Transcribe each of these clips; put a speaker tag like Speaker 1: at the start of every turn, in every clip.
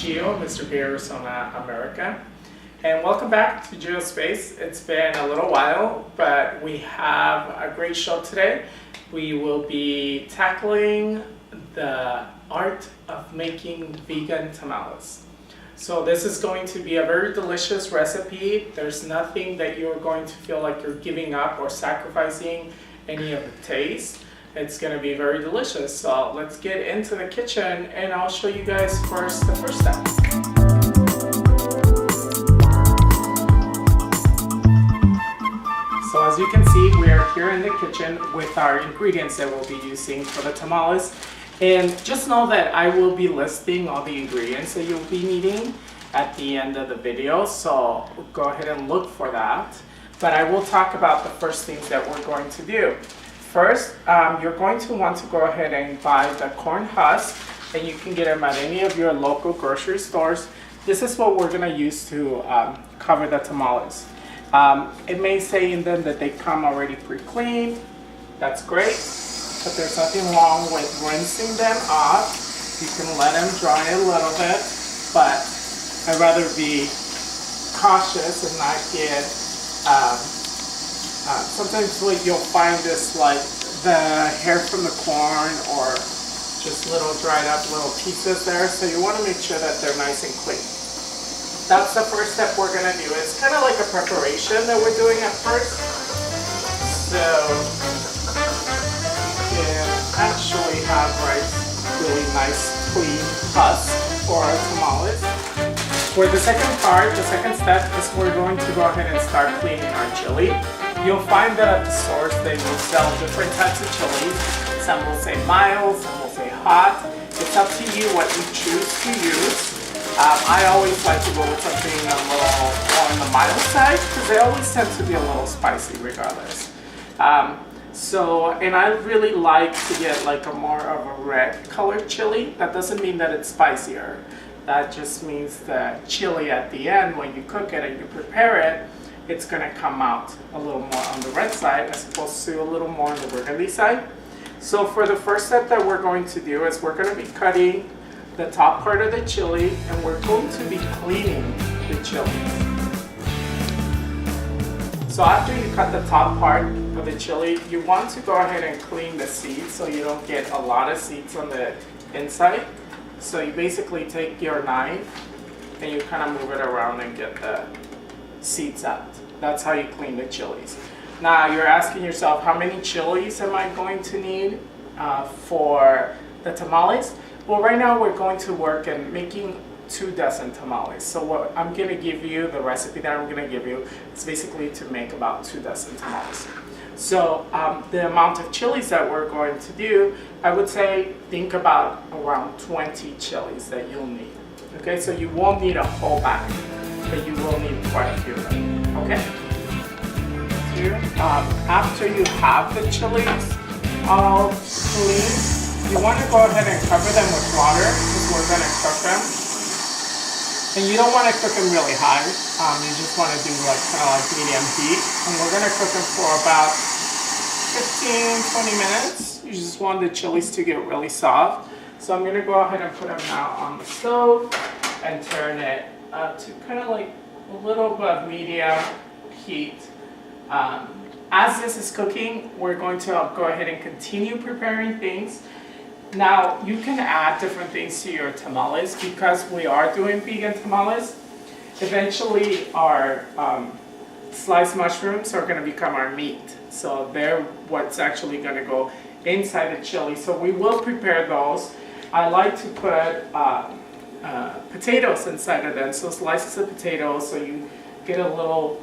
Speaker 1: Geo, Mr. Arizona America, and welcome back to GeoSpace. It's been a little while, but we have a great show today. We will be tackling the art of making vegan tamales. So this is going to be a very delicious recipe. There's nothing that you're going to feel like you're giving up or sacrificing any of the taste. It's going to be very delicious. So let's get into the kitchen and I'll show you guys first the first step. So as you can see, we are here in the kitchen with our ingredients that we'll be using for the tamales. And just know that I will be listing all the ingredients that you'll be needing at the end of the video. So go ahead and look for that. But I will talk about the first things that we're going to do. First, you're going to want to go ahead and buy the corn husk, and you can get them at any of your local grocery stores. This is what we're going to use to cover the tamales. It may say in them that they come already pre-cleaned. That's great, but there's nothing wrong with rinsing them off. You can let them dry a little bit, but I'd rather be cautious and not get sometimes you'll find this like the hair from the corn or just little dried up little pieces there. So you want to make sure that they're nice and clean. That's the first step we're going to do. It's kind of like a preparation that we're doing at first. So you can actually have really nice clean husk for our tamales. For the second part, the second step is we're going to go ahead and start cleaning our chili. You'll find that at the stores they will sell different types of chilies. Some will say mild, some will say hot. It's up to you what you choose to use. I always like to go with something a little more on the mild side because they always tend to be a little spicy regardless. And I really like to get like a more of a red colored chili. That doesn't mean that it's spicier. That just means the chili at the end, when you cook it and you prepare it, it's going to come out a little more on the red side as opposed to a little more on the burgundy side. So for the first step that we're going to do is we're going to be cutting the top part of the chili and we're going to be cleaning the chili. So after you cut the top part of the chili, you want to go ahead and clean the seeds so you don't get a lot of seeds on the inside. So you basically take your knife and you kind of move it around and get the seeds out. That's how you clean the chilies. Now you're asking yourself, how many chilies am I going to need for the tamales? Well, right now we're going to work in making 2 dozen tamales. So what I'm going to give you, the recipe that I'm going to give you, is basically to make about 2 dozen tamales. So the amount of chilies that we're going to do, I would say think about around 20 chilies that you'll need. Okay, so you won't need a whole bag, but you will need quite a few of them. Okay? After you have the chilies all clean, you want to go ahead and cover them with water because we're going to cook them. And you don't want to cook them really high. You just want to do kind of like medium heat. And we're going to cook them for about 15-20 minutes. You just want the chilies to get really soft. So I'm going to go ahead and put them now on the stove and turn it up to kind of like a little above medium heat. As this is cooking, we're going to go ahead and continue preparing things. Now, you can add different things to your tamales because we are doing vegan tamales. Eventually, our sliced mushrooms are going to become our meat. So they're what's actually going to go inside the chili. So we will prepare those. I like to put potatoes inside of them. So slices of potatoes so you get a little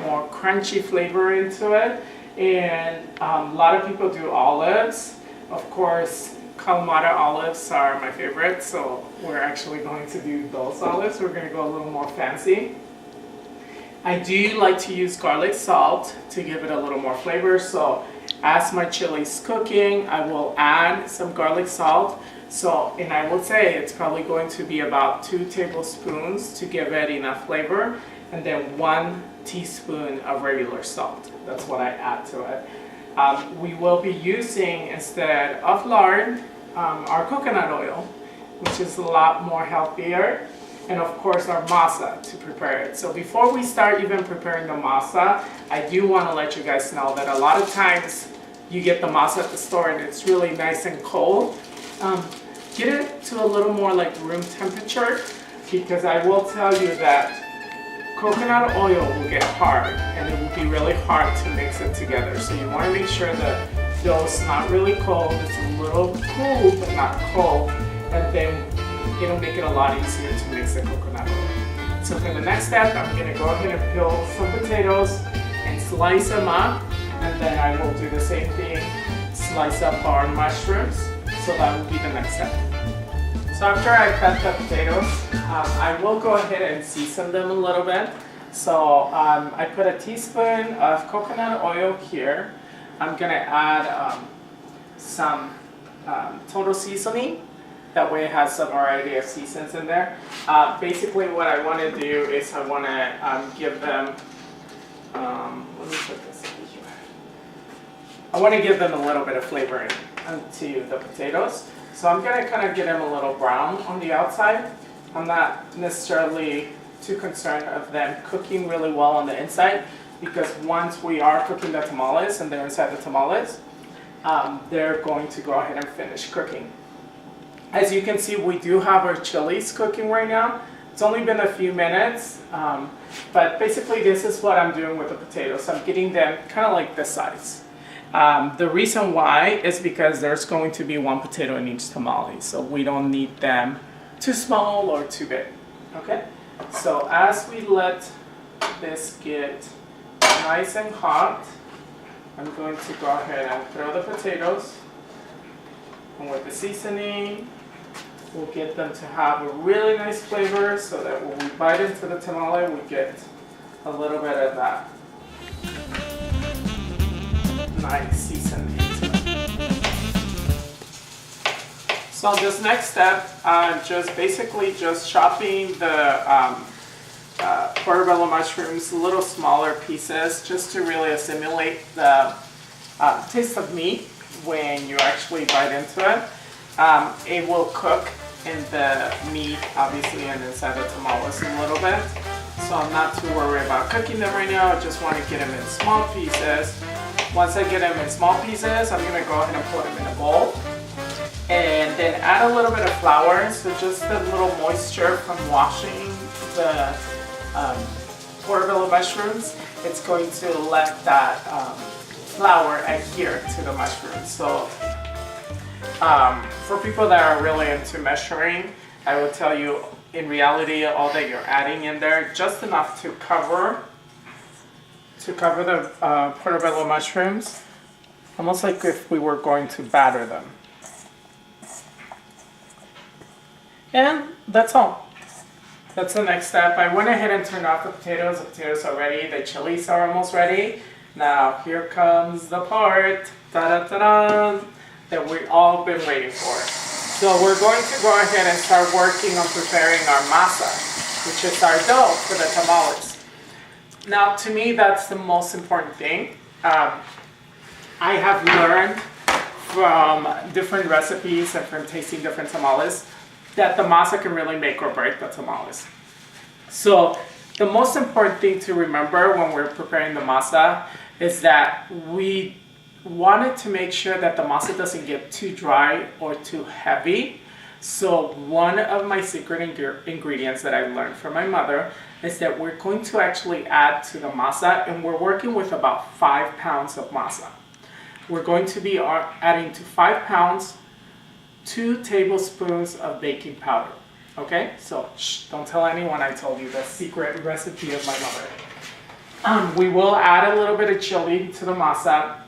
Speaker 1: more crunchy flavor into it. And a lot of people do olives. Of course, Kalamata olives are my favorite, so we're actually going to do those olives. We're going to go a little more fancy. I do like to use garlic salt to give it a little more flavor, so as my chili's cooking, I will add some garlic salt. And I will say it's probably going to be about 2 tablespoons to give it enough flavor, and then 1 teaspoon of regular salt. That's what I add to it. We will be using, instead of lard, our coconut oil. which is a lot more healthier, and of course our masa to prepare it. So before we start even preparing the masa, I do want to let you guys know that a lot of times you get the masa at the store and it's really nice and cold. Get it to a little more like room temperature, because I will tell you that coconut oil will get hard and it will be really hard to mix it together. So you want to make sure that dough is not really cold, it's a little cool but not cold, and then it'll make it a lot easier to mix the coconut oil. So for the next step, I'm going to go ahead and peel some potatoes and slice them up, and then I will do the same thing, slice up our mushrooms. So that will be the next step. So after I cut the potatoes, I will go ahead and season them a little bit. So I put a teaspoon of coconut oil here. I'm going to add some total seasoning. That way it has a variety of seasons in there. Basically what I want to do is I want to give them, let me put this over here. I want to give them a little bit of flavor to the potatoes. So I'm going to kind of get them a little brown on the outside. I'm not necessarily too concerned of them cooking really well on the inside, because once we are cooking the tamales and they're inside the tamales, they're going to go ahead and finish cooking. As you can see, we do have our chilies cooking right now. It's only been a few minutes, but basically this is what I'm doing with the potatoes. I'm getting them kind of like this size. The reason why is because there's going to be one potato in each tamale, so we don't need them too small or too big. Okay? So as we let this get nice and hot, I'm going to go ahead and throw the potatoes, and with the seasoning, we'll get them to have a really nice flavor so that when we bite into the tamale, we get a little bit of that nice seasoning to it. So this next step, just basically just chopping the portobello mushrooms a little smaller pieces, just to really assimilate the taste of meat when you actually bite into it. It will cook in the meat, obviously, and inside the tamales a little bit. So I'm not too worried about cooking them right now. I just want to get them in small pieces. Once I get them in small pieces, I'm going to go ahead and put them in a bowl. And then add a little bit of flour, so just a little moisture from washing the portobello mushrooms. It's going to let that flour adhere to the mushrooms. So for people that are really into measuring, I will tell you, in reality, all that you're adding in there, just enough to cover the portobello mushrooms, almost like if we were going to batter them. And that's all. That's the next step. I went ahead and turned off the potatoes. The potatoes are ready. The chilies are almost ready. Now here comes the part, da-da-da-da, that we've all been waiting for. So we're going to go ahead and start working on preparing our masa, which is our dough for the tamales. Now, to me, that's the most important thing. I have learned from different recipes and from tasting different tamales that the masa can really make or break the tamales. So the most important thing to remember when we're preparing the masa is that we wanted to make sure that the masa doesn't get too dry or too heavy. So one of my secret ingredients that I learned from my mother is that we're going to actually add to the masa, and we're working with about 5 pounds of masa. We're going to be adding to 5 pounds 2 tablespoons of baking powder. Okay, so don't tell anyone I told you the secret recipe of my mother. We will add a little bit of chili to the masa,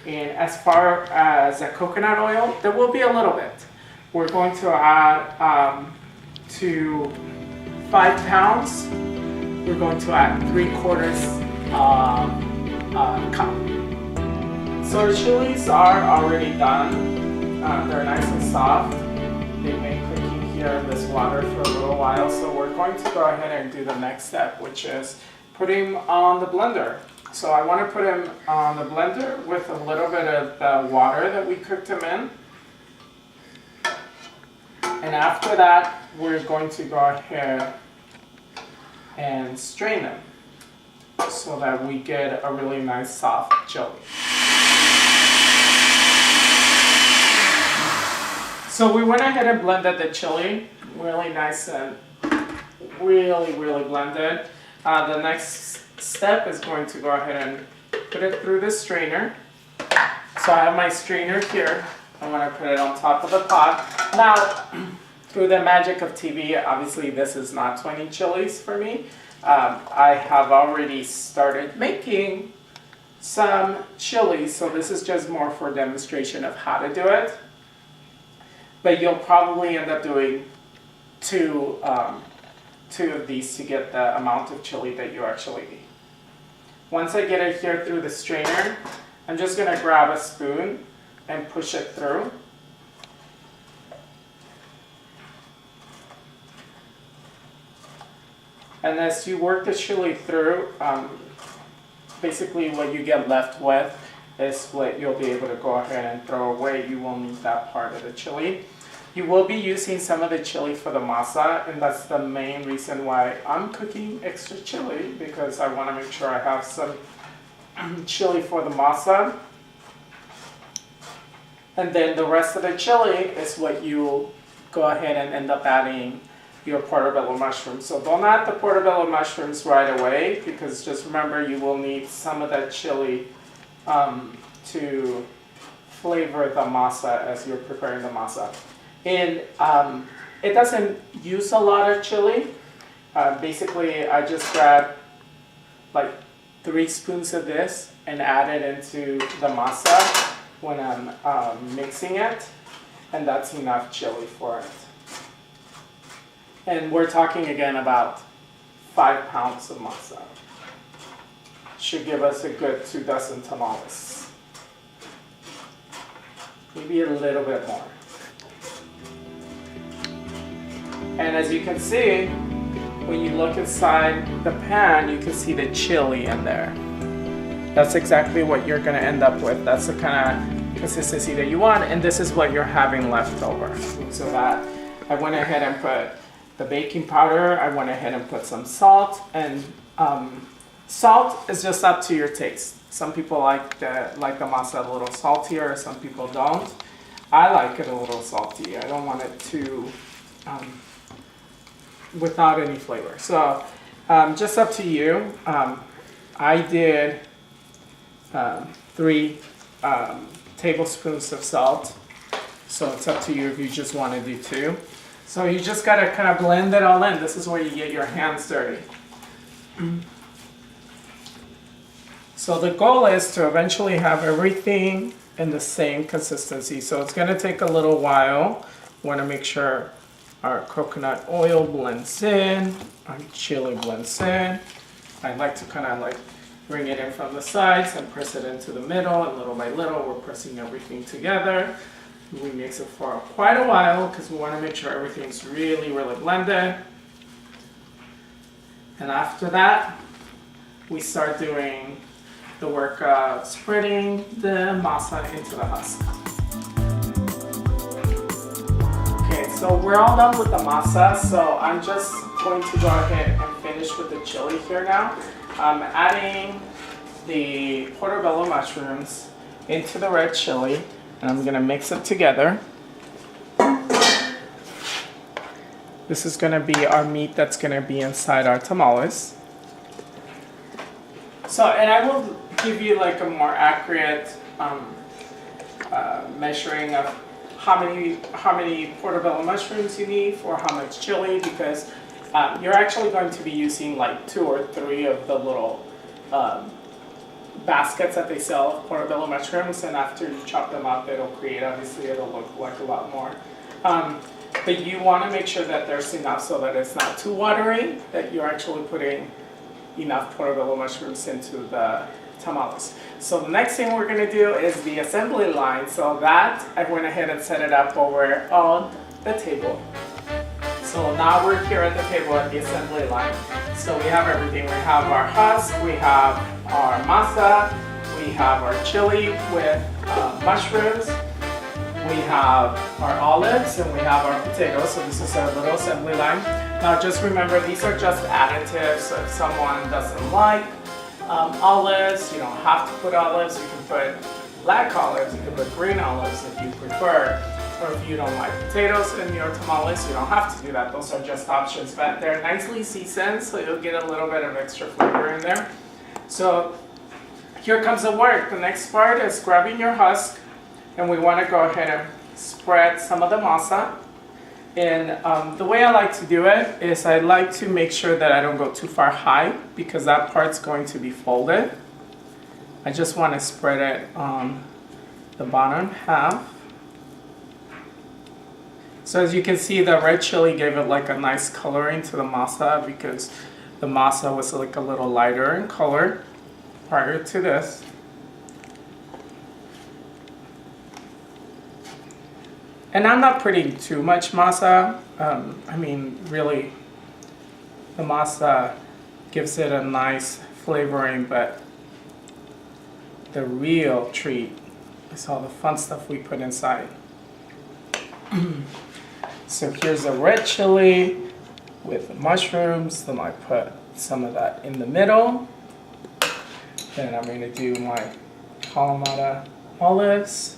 Speaker 1: and as far as the coconut oil, there will be a little bit. We're going to add to 5 pounds, we're going to add 3/4 cup. So our chilies are already done. They're nice and soft. They've been cooking here in this water for a little while, so we're going to go ahead and do the next step, which is putting them on the blender. So I want to put them on the blender with a little bit of the water that we cooked them in. And after that, we're going to go ahead and strain them so that we get a really nice soft chili. So we went ahead and blended the chili really nice and really blended. The next step is going to go ahead and put it through the strainer. So I have my strainer here. I'm going to put it on top of the pot. Now, through the magic of TV, obviously this is not 20 chilies for me. I have already started making some chilies, so this is just more for demonstration of how to do it. But you'll probably end up doing two of these to get the amount of chili that you actually need. Once I get it here through the strainer, I'm just going to grab a spoon and push it through. And as you work the chili through, basically what you get left with is what you'll be able to go ahead and throw away. You won't need that part of the chili. You will be using some of the chili for the masa, and that's the main reason why I'm cooking extra chili, because I want to make sure I have some chili for the masa. And then the rest of the chili is what you'll go ahead and end up adding your portobello mushrooms. So don't add the portobello mushrooms right away, because just remember you will need some of that chili to flavor the masa as you're preparing the masa. And it doesn't use a lot of chili. Basically, I just grab like 3 spoons of this and add it into the masa when I'm mixing it, and that's enough chili for it. And we're talking again about 5 pounds of masa. Should give us a good 2 dozen tamales. Maybe a little bit more. And as you can see, when you look inside the pan, you can see the chili in there. That's exactly what you're going to end up with. That's the kind of consistency that you want, and this is what you're having left over. So that I went ahead and put the baking powder, I went ahead and put some salt, and salt is just up to your taste. Some people like the masa a little saltier, some people don't. I like it a little salty. I don't want it too without any flavor. So just up to you. I did 3 tablespoons of salt. So it's up to you if you just want to do 2. So you just got to kind of blend it all in. This is where you get your hands dirty. So the goal is to eventually have everything in the same consistency. So it's going to take a little while. We want to make sure our coconut oil blends in, our chili blends in. I like to kind of like bring it in from the sides and press it into the middle, and little by little we're pressing everything together. We mix it for quite a while because we want to make sure everything's really blended. And after that, we start doing the work of spreading the masa into the husk. Okay, so we're all done with the masa, so I'm just going to go ahead and finish with the chili here now. I'm adding the portobello mushrooms into the red chili, and I'm going to mix it together. This is going to be our meat that's going to be inside our tamales. So, and I will give you like a more accurate measuring of how many portobello mushrooms you need for how much chili, because you're actually going to be using like 2 or 3 of the little baskets that they sell of portobello mushrooms, and after you chop them up, it'll look like a lot more. But you want to make sure that there's enough so that it's not too watery, that you're actually putting enough portobello mushrooms into the tamales. So the next thing we're going to do is the assembly line. So that I went ahead and set it up over on the table. So now we're here at the table at the assembly line. So we have everything. We have our husk, we have our masa, we have our chili with mushrooms, we have our olives and we have our potatoes. So this is our little assembly line. Now just remember, these are just additives. So if someone doesn't like olives, you don't have to put olives. You can put black olives, you can put green olives if you prefer. Or if you don't like potatoes in your tamales, you don't have to do that. Those are just options, but they're nicely seasoned, so you'll get a little bit of extra flavor in there. So here comes the work. The next part is grabbing your husk, and we want to go ahead and spread some of the masa. And the way I like to do it is I like to make sure that I don't go too far high, because that part's going to be folded. I just want to spread it on the bottom half. So as you can see, the red chili gave it like a nice coloring to the masa, because the masa was like a little lighter in color prior to this. And I'm not putting too much masa. I mean, really, the masa gives it a nice flavoring, but the real treat is all the fun stuff we put inside. So here's a red chili with the mushrooms. Then I put some of that in the middle. Then I'm going to do my Kalamata olives.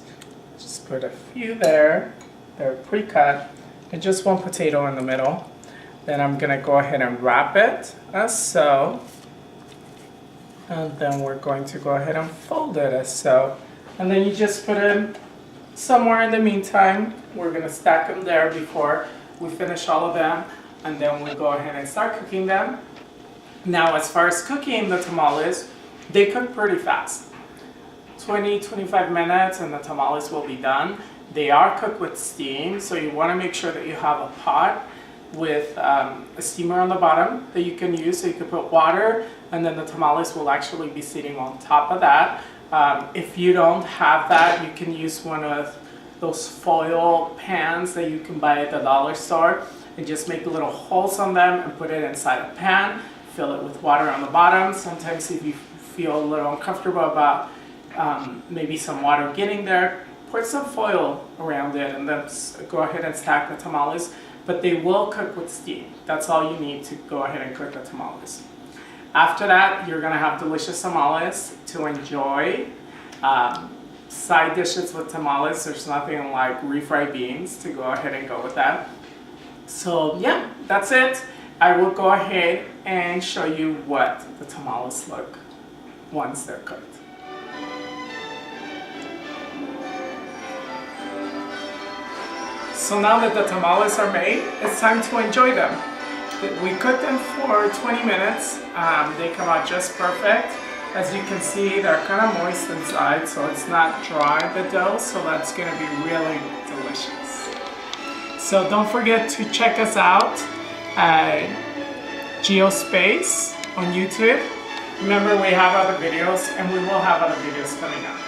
Speaker 1: Just put a few there. They're pre-cut. And just one potato in the middle. Then I'm going to go ahead and wrap it as so. And then we're going to go ahead and fold it as so. And then you just put it somewhere in the meantime. We're going to stack them there before we finish all of them, and then we go ahead and start cooking them. Now as far as cooking the tamales, they cook pretty fast. 20-25 minutes and the tamales will be done. They are cooked with steam, so you want to make sure that you have a pot with a steamer on the bottom that you can use. So you can put water, and then the tamales will actually be sitting on top of that. If you don't have that, you can use one of those foil pans that you can buy at the dollar store, and just make little holes on them and put it inside a pan, fill it with water on the bottom. Sometimes if you feel a little uncomfortable about maybe some water getting there, put some foil around it and then go ahead and stack the tamales, but they will cook with steam. That's all you need to go ahead and cook the tamales. After that, you're gonna have delicious tamales to enjoy. Side dishes with tamales, there's nothing like refried beans to go ahead and go with that. So yeah, that's it. I will go ahead and show you what the tamales look once they're cooked. So now that the tamales are made, it's time to enjoy them. We cooked them for 20 minutes. They come out just perfect. As you can see, they're kind of moist inside, so it's not dry, the dough, so that's going to be really delicious. So don't forget to check us out at GeoSpace on YouTube. Remember, we have other videos, and we will have other videos coming up.